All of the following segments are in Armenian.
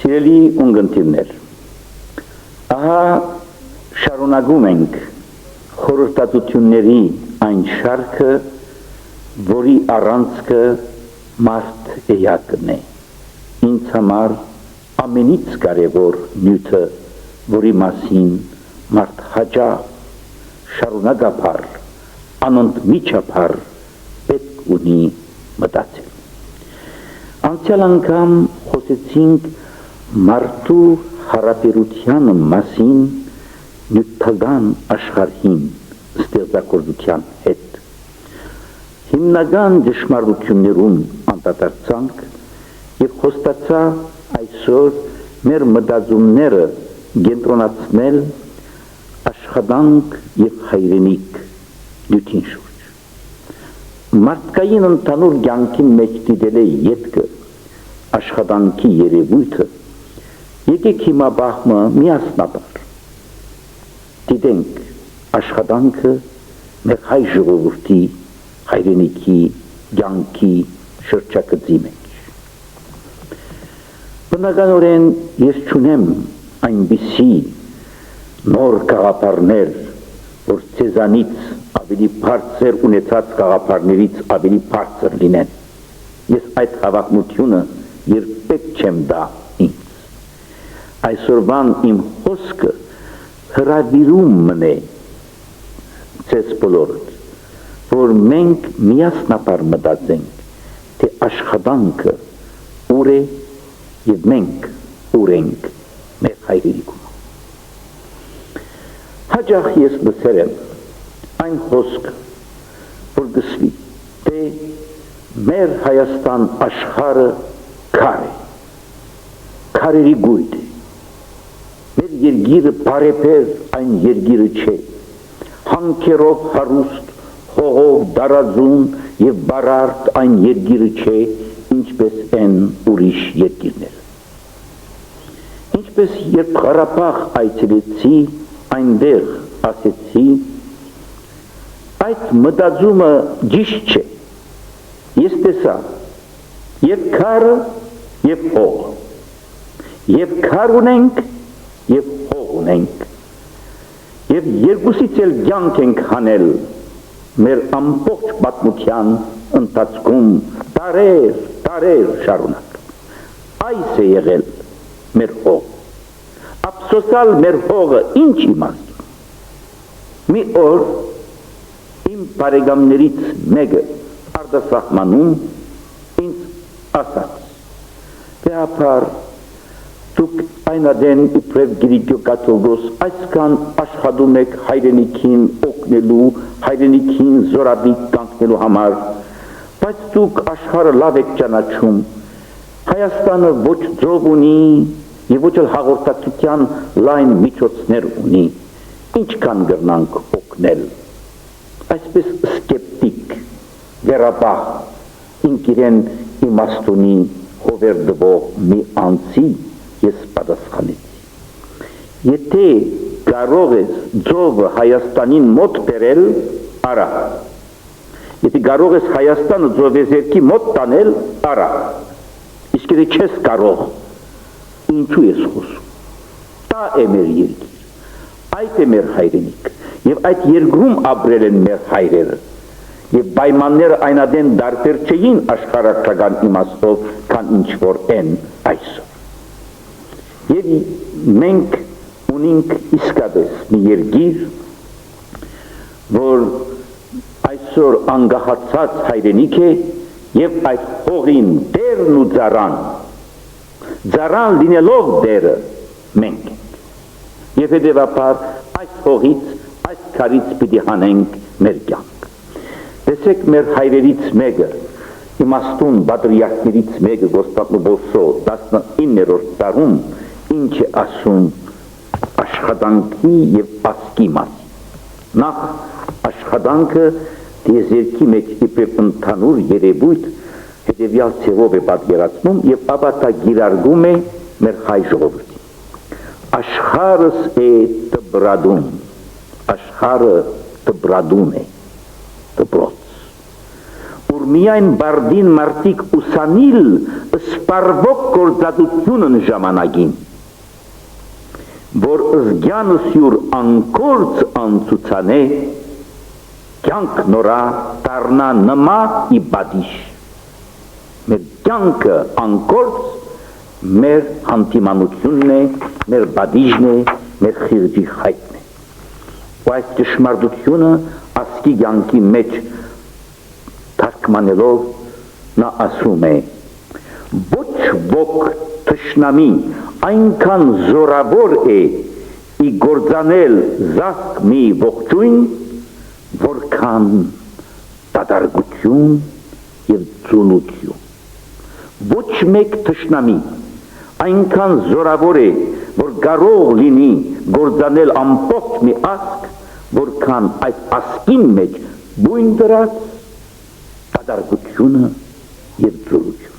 Սիրելի ունգընտիրներ, ահա շարունակում ենք խորհրդատությունների այն շարքը, որի առանցքը մարդ էակն է, ինձ համար ամենից կարևոր նյութը, որի մասին մարդ հաճախ, շարունակաբար, անընդմիջաբար պետք ունի մտածել։ Անցյալ անգամ խոսեցինք մարդու հարաբերության մասին նյութական աշխարհին ստեղծագործության հետ։ Հիմնական ճշմարտություններում անդրադարձանք եւ խոստացա այսօր մեր մտածումները կենտրոնացնել աշխատանք եւ հայրենիք նյութին շուրջ։ Մարդկային ընդհանուր կյանքի մեջ դիտել է ետքը աշխատանքի երևույթը, եկեք հիմա բախմը միասնաբար դիտենք աշխատանքը մեր հայ ժողովրդի հայրենիքի կյանքի շրջագծի մեջ։ Բնականորեն ես չունեմ այնպիսի նոր գաղափարներ, որ ցեզանից ավելի բարձր ունեցած գաղափարներից ավելի բարձր լինեն։ Ես այդ հավակնությունը երբեք չեմ տա ինձ։ Այսօրվան իմ խոսքը հրավիրումն է ձեզ բոլորդ, որ մենք միասնաբար մտածենք, թե աշխատանքը ուր է եւ մենք ուր ենք մեր հայրենիքում։ Հաճախ ես լսել եմ այն խոսքը, որ գսվի, թե մեր Հայաստան աշխարհը քար է, քարերի գույտ է, մեր երկիրը բարեբեր այն երկիրը չէ, հանքերով հարուստ, հողով դարազուն եւ բարարդ այն երկիրը չէ, ինչպես են ուրիշ երկիրները։ Ինչպես երբ Ղարաբաղ այցելեցի, այնտեղ ասեցի, այդ մտածումը ճիշտ չէ։ Ես տեսա եւ քարը եւ հողը, եւ քար ունենք եւ հող ունենք, եւ երկուսից էլ կյանք ենք հանել մեր ամբողջ պատմության ընթացքում տարեր շարունակ։ Այս է եղել մեր հող։ Ափսոսալ մեր հողը ինչ իմաստ։ Մի օր իմ բարեկամներից մեկը արտասահմանում ինձ ասաց. «Դեպար դուք այնադեն իբրև Գրիգոր կաթողիկոս այսքան աշխատում եք հայրենիքին օգնելու, հայրենիքին զորավիք կանգնելու համար, բայց դուք աշխարհը լավ եք ճանաչում, Հայաստանը ոչ ծով ունի եւ ոչ էլ հաղորդակցության լայն միջոցներ ունի, ինչքան կգնանք օգնել»։ Այսպես սկեպտիկ վերաբախ ինքիրեն իմաստունի հովերդվող մի անձի ես պատասխանեցի. եթե կարող ես ծովը Հայաստանին մոտ բերել, արա, եթե կարող ես Հայաստանը ծովեզերքի մոտ տանել, արա, իսկ եթե չես կարող, ինչու ես խոսում։ Դա է մեր երկիր, այդ է մեր հայրենիք, եւ այդ երկրում ապրել են մեր հայրերը, եւ պայմանները այնադեն դարբեր չէին աշխարհական իմաստով, քան ինչ որ են այսօր։ Եվ մենք ունենք իսկապես մի երկիր, որ այսօր անգահացած հայրենիք է եւ այդ հողին դերն ու ձարան լինելով դերը մենք ենք։ Եվ հետևաբար այս հողից, այս քարից պիտի հանենք մեր կյանք։ Տեսեք մեր հայրերից մեկը, իմաստուն պատրիարքներից մեկը Կոստանդնուպոլսո 19-րդ դարում ինչ է ասում աշխատանքի եւ ասկի մասին։ Նախ աշխատանքը դիեզերքի մեջ իբրև ընդհանուր երևույթ հետևյալ ցեղով է պատկերացնում եւ ապա դա գիրարգում է մեր հայ ժողովրդին։ Աշխարհս է դբրադում, աշխարհը դբրադում է, դբրոց։ որ միայն բարդին մարդիկ ուսանիլ սպարվոք գործածությունն ժամանակին, որ զգյանը սյուր անկորց անցուցանե, կյանք նորա դառնա նմա ի բադիշ։ Մեր կյանքը անկորց մեր հանդիմանությունն է, մեր բադիժն է, մեր խիղճի խայտն է։ Ու այս ճշմարտությունը ասկի կյանքի մեջ թարգմանելով նա ասում է. ոչ ոք թշնամի այնքան զորավոր է ի գործանել զասկ մի ողջույն, որքան դատարկություն եւ ծունություն։ Ոչ մեկ թշնամի այնքան զորավոր է, որ կարող լինի գործանել ամբողջ մի ասկ, որքան այդ ասկին մեջ բույն դրած դատարկությունը եւ ծունությունը։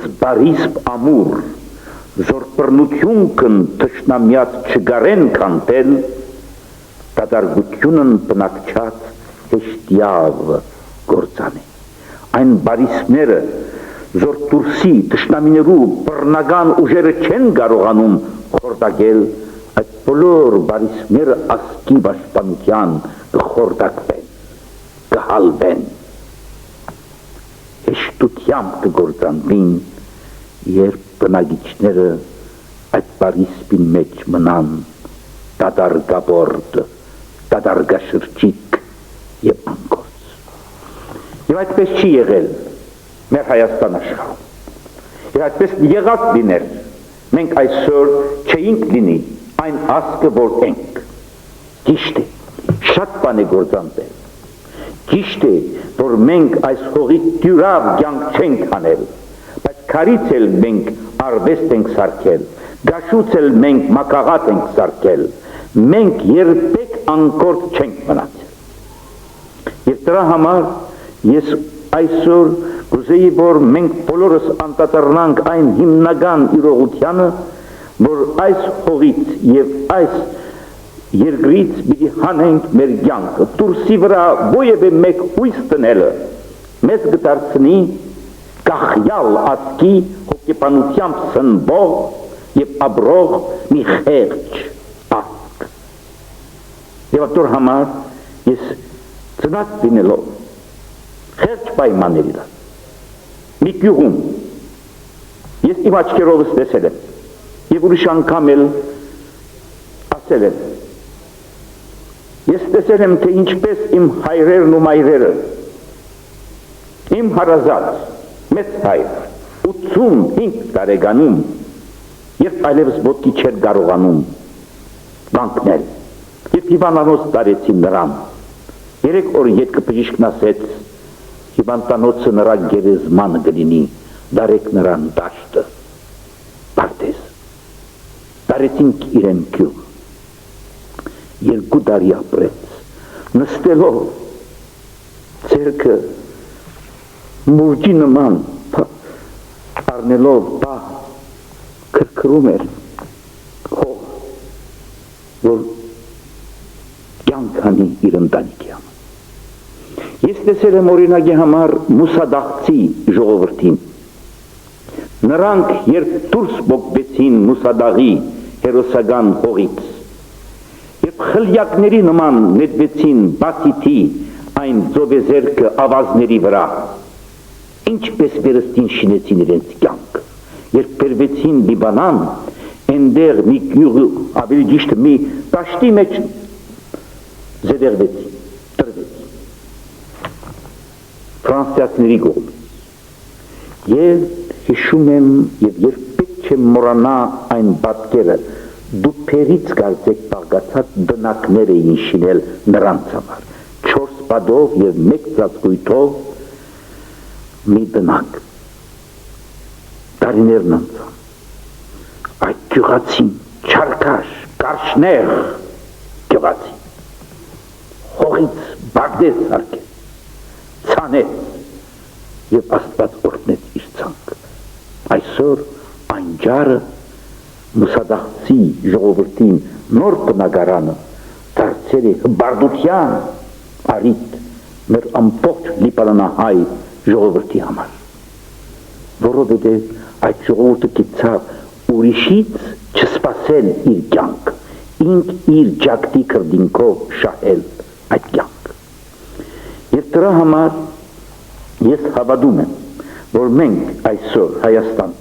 Զբարիսպ ամուր, զորպրնությունքն թշնամյաց չգարեն կանտել, դատարկությունն բնակչած հեշտյավ գործան է։ Այն բարիսպները, զոր դուրսի թշնամիներու բռնական ուժերը չեն կարողանում խորտակել, այդ բոլոր բարիսպները ասկի պաշտպանության կխորտակվեն, կհալվեն, հեշտությամբ կգործանվին, երբ բնակիչները այդ բարիսպին մեջ մնան դատարկաբորդ, դատարկաշրջիկ եւ անկորձ։ Եվ այդպես չի եղել մեր Հայաստան աշխարհում։ Եվ այդպես եղած լիներ, մենք այսօր չէինք լինի այն ասկը, որ ենք։ Ճիշտ է, շատ բան է գործանվել։ Ճիշտ է, որ մենք այս հողի դյուրավ կյանք չենք անել, բայց քարից էլ մենք արվեստ ենք սարքել, գաշուց էլ մենք մակաղատ ենք սարքել, մենք երբեք անկորձ չենք մնացել։ Եվ դրա համար ես այսօր կուզեի, որ մենք բոլորս անդրադառնանք այն հիմնական իրողությանը, որ այս հողից եւ այս երկրից պիտի հանենք մեր կյանքը, դուրսի վրա ովևէ մեկ հույս տնելը մեզ կդարձնի կախյալ ասկի հոգեբանությամբ սնվող եւ ապրող մի խեղճ ասկ։ Եվ դրա համար ես ծնած լինելով խեղճ պայմանների դա մի գյուղում ես իմ աչքերովս տեսել եմ եւ ուրիշ անգամ էլ ասել եմ։ Ես տեսել եմ, թե ինչպես իմ հայրերն ու մայրերը, իմ հարազատ, մեծ հայր, 85 տարեկանում, երբ այլևս ոտքի չէր կարողանում կանգնել, երբ հիվանդանոց տարեցին նրան, 3 օր ետքը բժիշկն ասեց, հիվանդանոցը նրա գերեզմանը կլինի, դարեք նրան դաշտը, պարտեզ, տարեցինք իրեն գյուղ, 2 տարի ապրեց, նստելով ձերքը մուրճի նման առնելով պահ քրքրում էր հող, որ կյանք անի իր ընտանիքի համար։ Ես տեսել եմ օրինակի համար մուսադաղցի ժողովրդին։ Նրանք երբ դուրս բողբեցին մուսադաղի հերոսական հողից, երբ խլյակների նման նետվեցին բասիթի այն ձովեզերքը ավազների վրա, ինչպես վերստին շինեցին իրենց կյանք, երբ բերվեցին Լիբանան, այնտեղ մի գյուղ, ավելի ճիշտ մի դաշտի մեջ զետեղվեցին, տրվեցին ֆրանսիացիների կողմից։ Եվ հիշում եմ եւ երբեք չեմ մոռանա այն պատկերը, դուփերից կարծեք բաղկացած բնակներ էին շինել նրանց համար, 4 պատով եւ 1 ծածկույթով մի բնակ, տարիներն անցան, այդ գյուղացին չարքաշ, կարշներ գյուղացին, հողից բաղդես սարքեց, ցանեց եւ Աստված օրհնեց իր ցանքը։ Այսօր այն ջարը մուսադաղցի ժողովրդին նոր բնակարանը դարձել է հբարդության առիթ մեր ամբողջ լիբանանահայ ժողովրդի համար, որովհետև այդ ժողովուրդը գիտավ ուրիշից չսպասել իր կյանք, ինք իր ջակտի քրդինքով շահել այդ կյանք։ Եվ դրա համար ես հավատում եմ, որ մենք այսօր Հայաստան,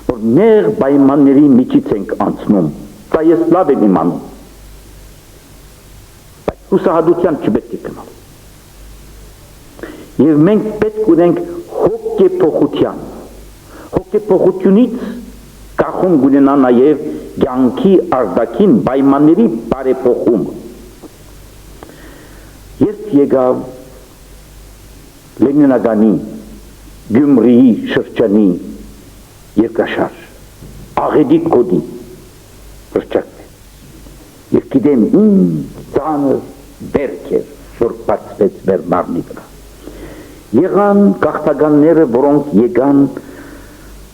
որ նեղ պայմանների միջից ենք անցնում, դա ես լավ եմ իմանում, բայց հուսահատության չպետք է գնալ։ Եվ մենք պետք ունենք հոգեփոխության, հոգեփոխությունից կախում գունենա նաև կյանքի արտաքին պայմանների բարեփոխումը։ Երբ եկավ Լենինագանի Գյումրիի շրջանի երկաշարժ, աղետի կոդի հռչակվեց, և գիտեմ ծանր բերք էր, որ բացվեց մեր մարմնի վրա։ Եղան գաղթականները, որոնք եկան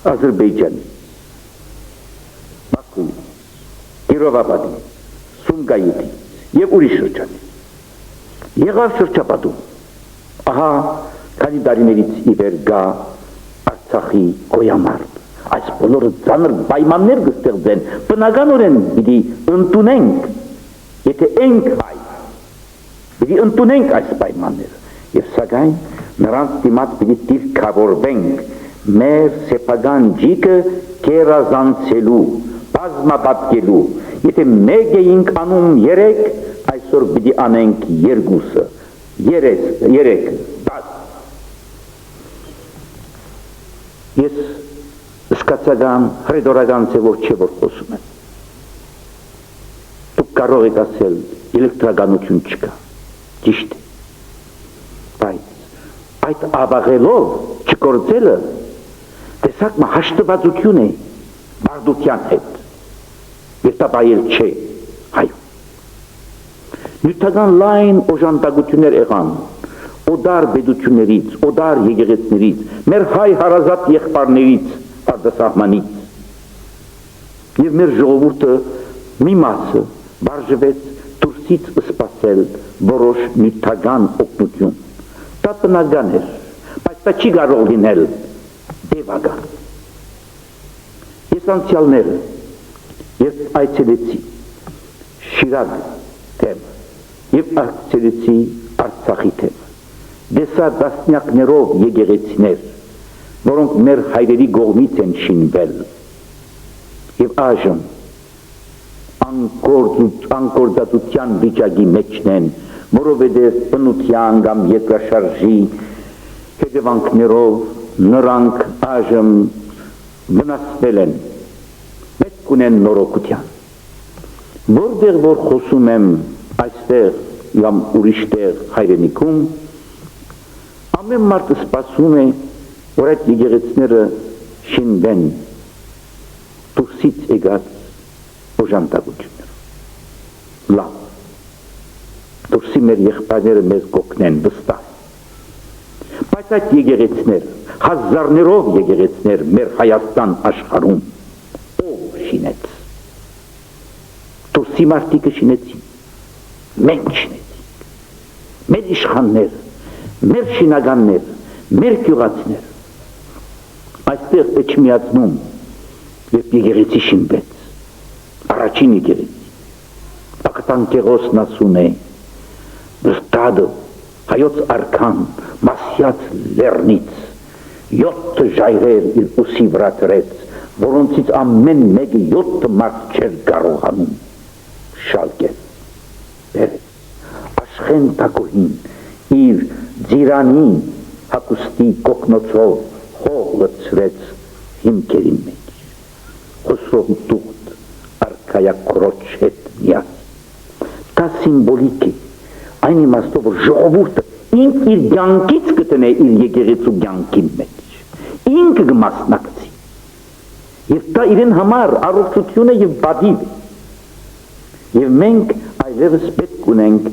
Ադրբեջանի, Բաքուի, Կիրովաբադի, Սումգայիթի և ուրիշ շրջանի։ Եղավ շրջապատում, ահա քանի տարիներից ի վեր գա Արցախի գոյամարտ, այս բոլորը ծանր պայմաններ կստեղծեն, բնականորեն պիտի ընդունենք, եթե ենք հայ, պիտի ընդունենք այս պայմանները, և սակայն նրանց դիմաց պիտի դիրքավորվենք մեր սեփական ջիկը գերազանցելու, բազմապատկելու, եթե մեկ էինք անում 3, այսօր պիտի անենք 2-ը, 3, 10։ Ես սկացական, հրեդորական ձևով չէ, որ խոսում եմ։ Դուք կարող եք ասել, էլեկտրականություն չկա, ճիշտ է, բայց այդ աբաղելով չկործելը տեսակ հաշտվածություն է բարդության հետ, և դա բայել չէ հայում։ Նյութական լայն օժանդակություններ եղան, օդար բեդություններից, օդար եկեղեցներից, մեր հայ հարազատ եղբայրներից արտասահմանից, և մեր ժողովուրդը մի մասը վարժվեց դուրսից սպասել որոշ նյութական օգնություն։ Դա բնական էր, բայց դա չի կարող լինել դեպական։ Ես անցյալները, երբ այցելեցի Շիրակ թեմը և այցելեցի Արցախի թեմը, դեսա տասնյակներով եկեղեցիներ, որոնք մեր հայրերի կողմից են շինվել, և այժմ անկործածության վիճակի մեջն են, որովհետև բնության կամ երկրաշարժի հետևանքներով նրանք այժմ վնասվել են, պետք ունեն նորոգության։ Որտեղ որ խոսում եմ այստեղ կամ ուրիշտեղ հայրենիքում, ամեն մարդ սպասում է, որ այդ եկեղեցիները շինվեն դուրսից եկած օժանդակություններով։ Լավ, դուրսի մեր եղբայրները մեզ կօգնեն, վստահ։ Բայց այդ եկեղեցիները, հազարներով եկեղեցիներ մեր Հայաստան աշխարհում, ով շինեց։ Դուրսի մարդիկը շինեցին, մենք շինեցինք, մեր իշխաններ, մեր շինականներ, մեր գյուղացիներ։ Այստեղ Էջմիածնում, երբ եկեղեցի շինվեց, առաջին եկեղեցի, Ակտանկեղոսն ասում է, վստադը հայոց արքան Մասյաց լեռնից 7 ժայռեր իր ուսի վրա դրեց, որոնցից ամեն մեկը 7 մարդ չէր կարողանում շալկել, բերեց Աշխեն Թակուհին իր ձիրանի հագուստի կոկնոցով հող լցրեց հիմքերի մեջ, Խոսրով տուղտ արքայակրոջ հետ միած։ Դա սիմվոլիկ է, այն իմաստով, որ ժողովուրդը ինք իր կյանքից կտնե իր եկեղեցու կյանքի մեջ, ինքը կմասնակցի, և դա իրեն համար առողջություն է և բադիվ է, և մենք այլևս պետք ունենք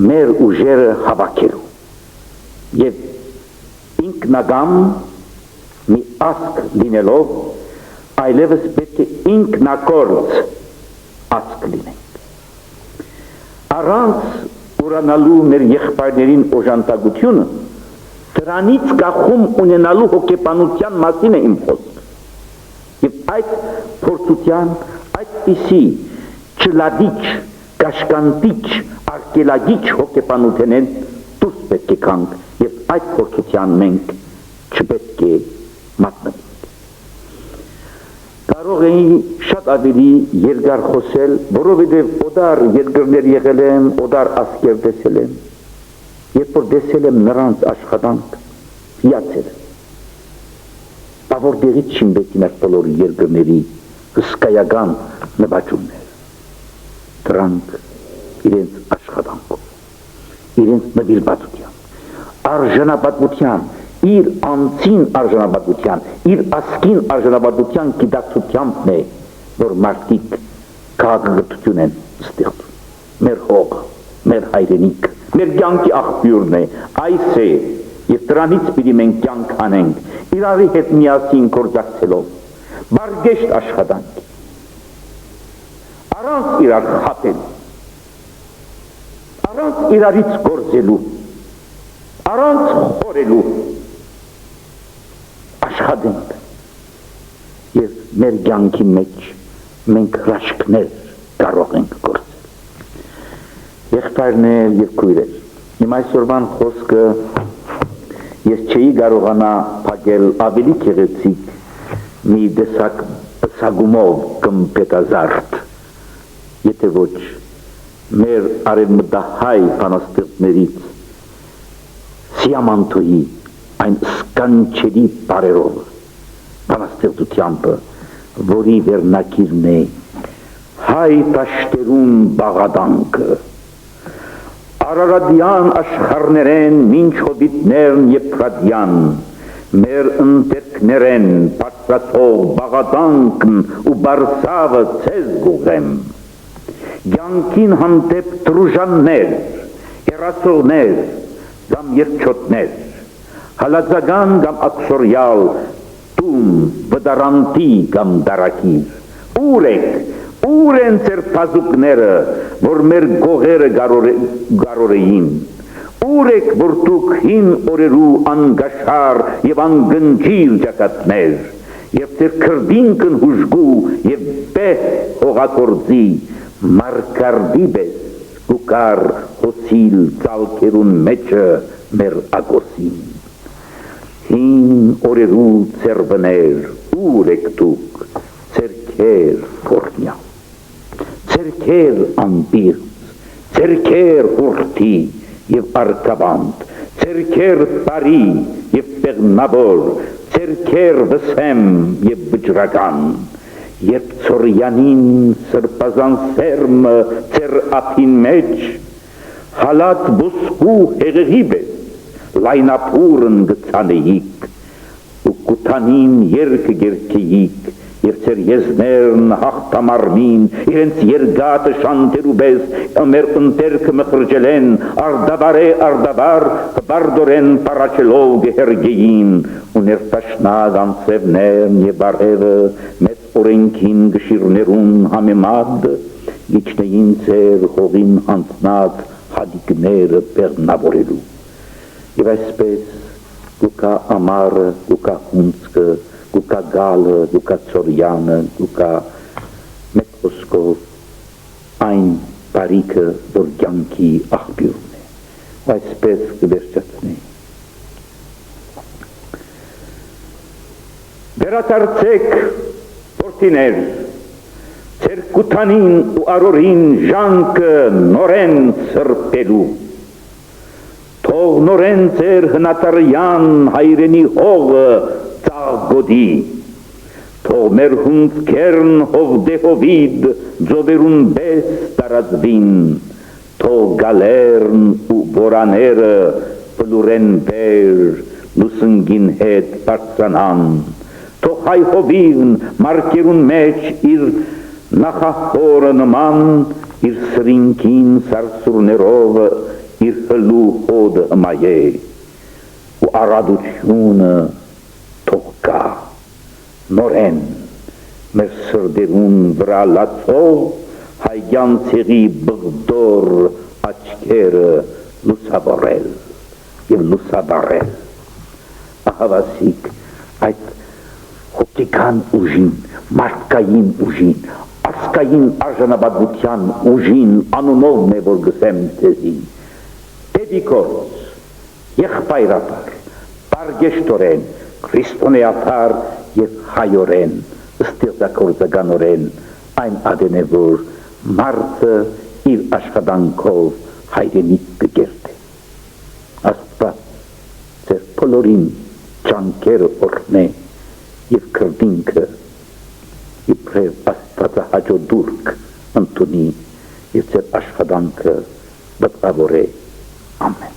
մեր ուժերը հավաքելու, և ինքնագամ մի ասկ լինելով, այլևս պետք է ինքնակորձ ասկ լինենք։ Առանց նորանալու մեր եղբայրներին օժանդակությունը, դրանից գախում ունենալու հոգեբանության մասին է իմ խոսքը։ Եվ այդ փորձության, այդպիսի չլադիչ, կաշկանտիչ, արգելագիչ հոգեբանութենեն դուրս պետք է գանք եւ այդ փորձության մենք չպետք է մատնենք։ Կարող էի շատ ավելի երկար խոսել, որովհետև օդար երկրներ եղել եմ, օդար ասկեր տեսել եմ, երբ որ տեսել եմ նրանց աշխատանք, հիացել եմ։ Բա որտեղից շինվեցին այդ բոլոր երկրների հսկայական նվաճումներ։ Դրանք իրենց աշխատանքով, իրենց նվիրվածությամբ, արժանապատվության, իր անձին արժանապատվության, իր ասկին արժանապատվության գիտակցությանն է, որ մարդիկ քաղաքագիտություն են ստեղծում։ Մեր հողը, մեր հայրենիքը, մեր կյանքի աղբյուրն է, այս է, եւ դրանից պիտի մենք կյանք անենք, իրարի հետ միասին գործակցելով, բարգեշտ աշխատանք, առանց իրար խաբելու, առանց իրարից գործելու, առանց խորելու, աշխատենք եւ մեր կյանքի մեջ մենք հրաշքներ կարող ենք գործել։ Եղբայրներ եւ քույրեր, իմ այսօրվան խոսքը ես չէի կարողանա փակել ավելի գեղեցիկ մի դեսակ սագումով կամ պետազարդ, եթե ոչ մեր արևմտահայ բանաստեղծներից Սիամանթոյի այն սկանչելի բարերով բանաստեղծությամբ, որի վերնակիրն է հայ տաշտերուն բաղադանքը, Արարադյան աշխարներեն մինչ հոբիտներն եփրադյան, մեր ընտերքներեն պատրացող բաղադանքն ու բարսավը ցեզ գուղեմ, կյանքին հանդեպ դրուժաններ, երասողներ, կամ երջոտներ, հալածական կամ աքսորյալ, տուն, վդարանտի կամ դարակիր, ուր են ծեր պազուկները, որ մեր գողերը գարորեին, ուր եք, որ դուք հին օրերու անգաշար և անգնջիր ճակատներ, և ծեր քրդինքն հուժգու և բեհ հողակործի, մարկարդի բես, գուկար հոսիլ ծալքերուն մեջը մեր ագոսին։ Հին օրերու ծերվներ, ուր եք դուք, ծերքեր փորնյալ, ծերքեր ամբիրց, ծերքեր հուրթի և արկաբանդ, ծերքեր բարի և պեղնավոր, ծերքեր վսեմ և վջրական, երբ ծորյանին սրպազան սերմը ծեր ափին մեջ, հալած ոսկու հեղեղի պես, լայնապուրն գծանեիք, ու կութանին երկը գերքեիք, և ծեր եզներն հաղթամարմին, իրենց երգատը շանտերու պես, մեր ընտերքը մխրջելեն, արդավար, բարդորեն պարաչելով գհերգեին, ու ներտաշնակ անսևներն և բարևը, մեծ օրենքին գշիրներուն համեմադ, գիչնեին ծեր հողին հանցնած հադիկները պեղնավորելու։ Եվ այսպես գուկա ամարը, գուկա հունցկը, գուկա գալը, գուկա ծորյանը, գուկա մեկ խոսքով այն բարիքը, որ կյանքի աղբյուրն է։ Այսպես կվերջացնի։ Վերադարձեք, որդիներ, ծեր կութանին ու արորին ժանքը նորեն սրբելու, թող նորեն ծեր հնատարյան հայրենի հողը ծաղգոդի, թող մեր հունձքերն հովդեհովիդ ձովերուն բես տարածվին, թող գալերն ու բորաները պլուրեն բեր լուսնգին հետ բարձրանան, թող հայ հովիվն մարկերուն մեջ իր նախախորը նման, իր սրինքին սարսուրներով իր հլու հոդը հմայե, ու առադությունը թող կա, նորեն մեր սրդերուն վրա լացող հայյան ցեղի բղդոր աչքի ճանկերը լուսավորել և լուսաբարել։ Ահավասիկ այդ հոգեկան ուժին, մարդկային ուժին, ասկային արժանապատվության ուժին անունով է, որ գսեմ ձեզի, դեպիկորց, եղբայրապար, պարգեշտորեն, քրիստոնեապար և հայորեն, ստեղծագործականորեն այն ադեն է, որ մարդը իր աշխատանքով հայրենիք կգերտե։ Աստված ձեր բոլորին ճանկերը օրհնե և քրդինքը իբրև աստվածահաճո դուրք ընդունի և ձեր աշխատանքը բծավորե։ Ամեն։